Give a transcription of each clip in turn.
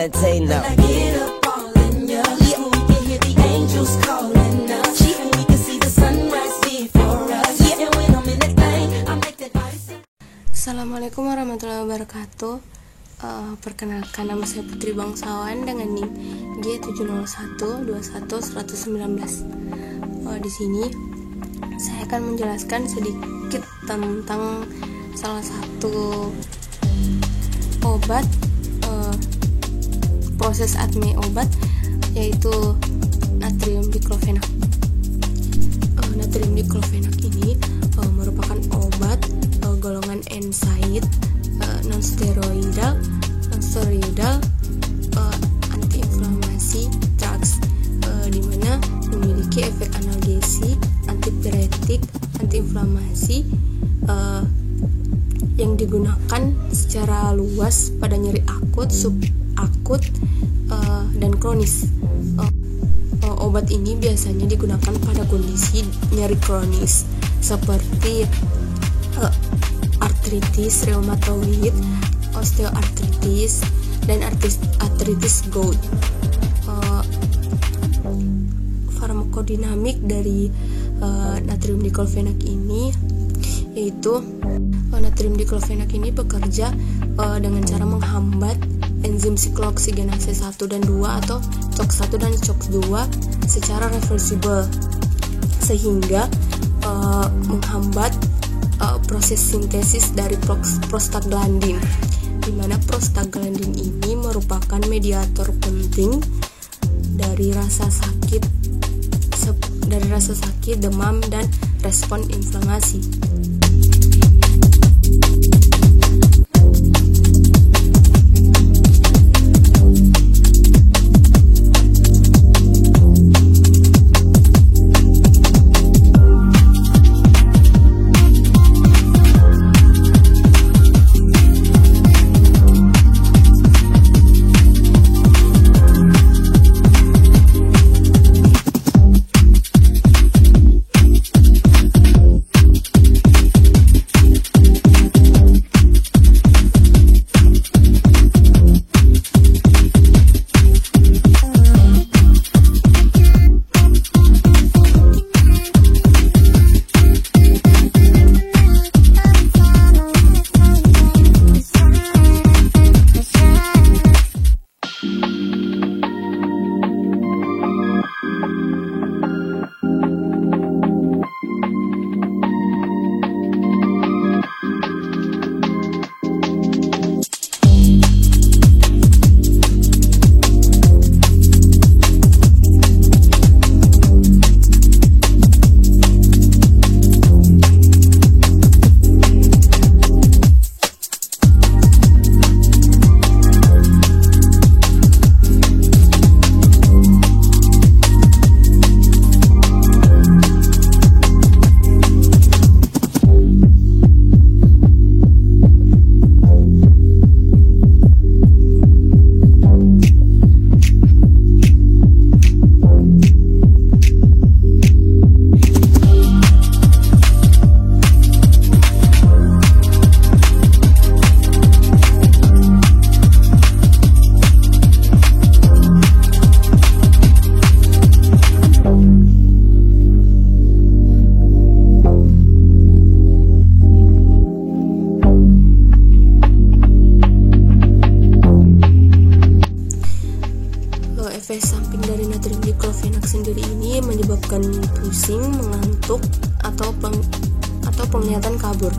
let Tay know. When I get up all in ya, we can hear the angels calling us, and we can see the sunrise before us. And when I'm in that thing, I make that body sing. Assalamualaikum warahmatullahi wabarakatuh. Perkenalkan, nama saya Putri Bangsawan dengan NIM G701211119. Di sini saya akan menjelaskan sedikit tentang salah satu obat, proses ATME obat, yaitu natrium diklofenak. Natrium diklofenak ini merupakan obat golongan NSAID, non-steroidal antiinflamasi drugs, di mana memiliki efek analgesi, antipiretik, antiinflamasi, yang digunakan secara luas pada nyeri akut, subakut, dan kronis. Obat ini biasanya digunakan pada kondisi nyeri kronis seperti artritis reumatoid, osteoartritis, dan artritis gout. Farmakodinamik dari natrium diklofenak ini yaitu natrium diklofenak ini bekerja dengan cara menghambat enzim siklooksigenase 1 dan 2 atau COX1 dan COX2 secara reversibel, sehingga menghambat proses sintesis dari prostaglandin, di mana prostaglandin ini merupakan mediator penting dari rasa sakit, demam, dan respon inflamasi. Efek samping dari natrium diklofenak sendiri ini menyebabkan pusing, mengantuk, atau penglihatan kabur.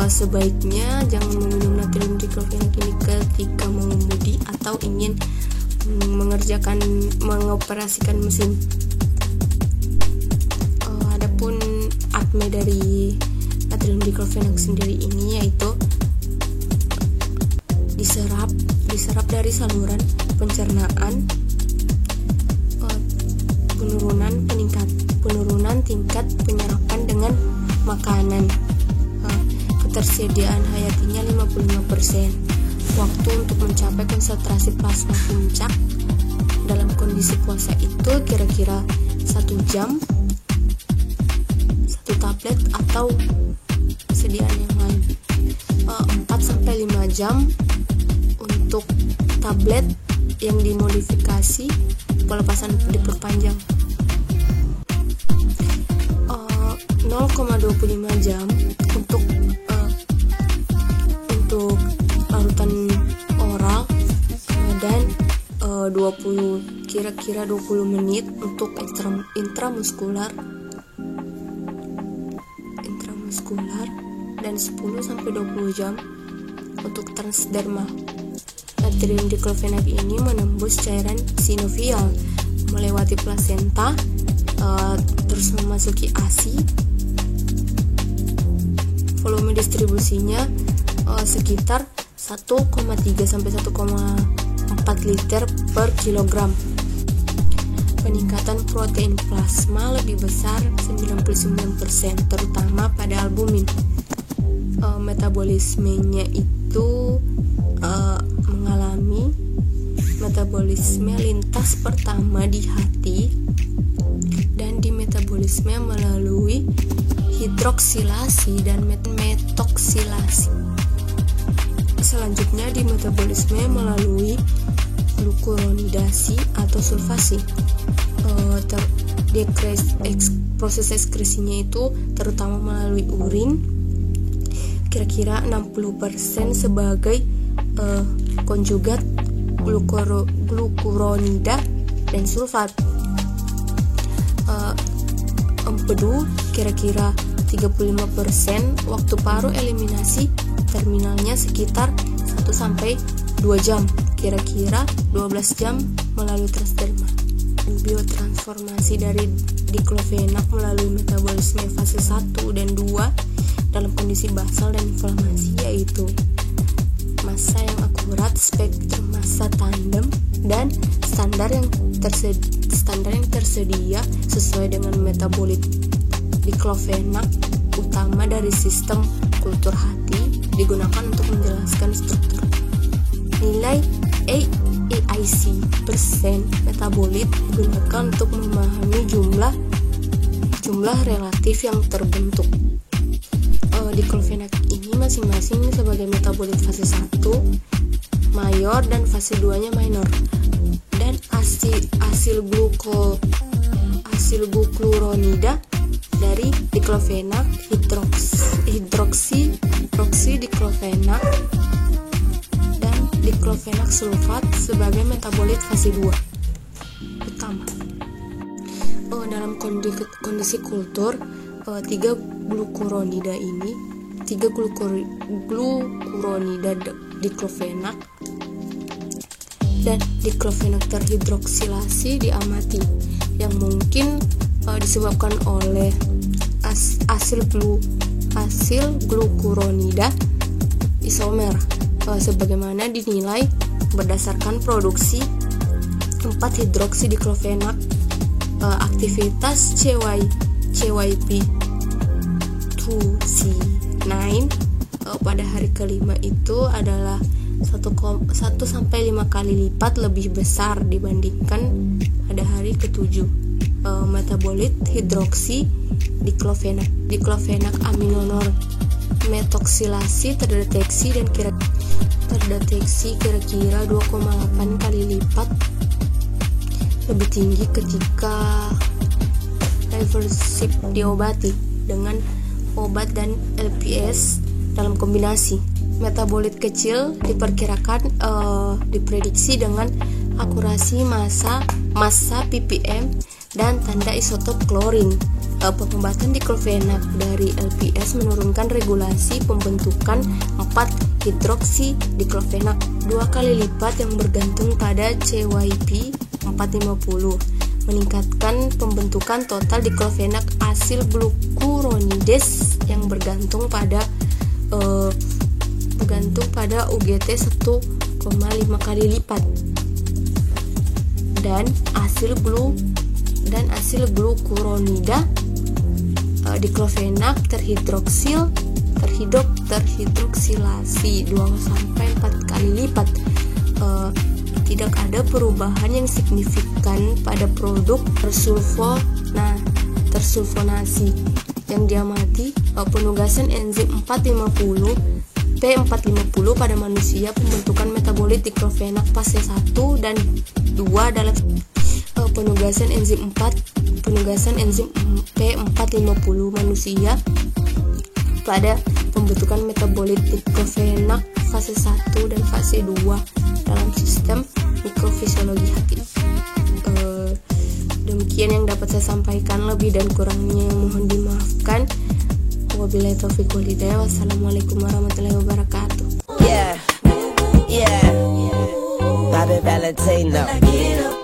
Sebaiknya jangan meminum natrium diklofenak ini ketika mengemudi atau ingin mengoperasikan mesin. Adapun ATME dari natrium diklofenak sendiri ini yaitu diserap dari saluran pencernaan, penurunan tingkat penyerapan dengan makanan, ketersediaan hayatinya 55%, waktu untuk mencapai konsentrasi plasma puncak dalam kondisi puasa itu kira-kira 1 jam, 1 tablet atau sediaan yang lain, 4-5 jam untuk tablet yang dimodifikasi pelepasan diperpanjang 0,25 jam untuk larutan oral dan kira-kira 20 menit untuk intramuskular dan 10-20 jam untuk transdermal. Natrium diklofenak ini menembus cairan sinovial melewati plasenta, terus memasuki ASI. Volume distribusinya sekitar 1,3 sampai 1,4 liter per kilogram. Peningkatan protein plasma lebih besar 99%, terutama pada albumin. Metabolismenya itu mengalami metabolisme lintas pertama di hati dan dimetabolisme melalui hidroksilasi dan metoksilasi. Selanjutnya dimetabolisme melalui glukuronidasi atau sulfasi. Proses ekskresinya itu terutama melalui urin, kira-kira 60% sebagai konjugat glukuronida dan sulfat. Empedu kira-kira 35%. Waktu paruh eliminasi terminalnya sekitar 1-2 jam, kira-kira 12 jam melalui transdermal. Biotransformasi dari diklofenak melalui metabolisme fase 1 dan 2 dalam kondisi basal dan inflamasi, yaitu massa yang akurat, spektrum massa tandem, dan standar yang tersedia sesuai dengan metabolit diklofenak utama dari sistem kultur hati digunakan untuk menjelaskan struktur. Nilai AIC persen metabolit digunakan untuk memahami jumlah relatif yang terbentuk. Diklofenak ini masing-masing sebagai metabolit fase 1 mayor dan fase 2-nya minor, dan asil glukuronida dari diklofenak, hidroksi diklofenak, dan diklofenak sulfat sebagai metabolit fase 2 utama. Dalam kondisi kultur, 3 glukuronida diklofenak dan diklofenak terhidroksilasi diamati, yang mungkin disebabkan oleh asil glukuronida isomer, sebagaimana dinilai berdasarkan produksi 4 hidroksi diklofenak. Aktivitas CYP2C9 pada hari kelima itu adalah 1-5 kali lipat lebih besar dibandingkan pada hari ke-7. Metabolit hidroksi diklofenak aminonor metoksilasi terdeteksi kira-kira 2,8 kali lipat lebih tinggi ketika reversip diobati dengan obat dan LPS dalam kombinasi. Metabolit kecil diprediksi dengan akurasi massa ppm dan tanda isotop klorin. Pengobatan diklofenak dari LPS menurunkan regulasi pembentukan 4 hidroksi diklofenak 2 kali lipat yang bergantung pada CYP 450, meningkatkan pembentukan total diklofenak asil glukuronides yang bergantung pada UGT 1,5 kali lipat, dan asil glukuronida diklofenak terhidroksilasi 2-4 kali lipat. Tidak ada perubahan yang signifikan pada produk tersulfonasi yang diamati. Penugasan enzim 450 P450 pada manusia, pembentukan metabolit diklofenak fase 1 dan 2 dalam penugasan enzim P450 manusia pada pembentukan metabolit diklofenak fase 1 dan fase 2 dalam sistem mikrofisiologi hati. Demikian yang dapat saya sampaikan, lebih dan kurangnya mohon dimaafkan. Wabillahi taufiq wal hidayah. Wassalamualaikum warahmatullahi wabarakatuh. Yeah. Bobby Valentino.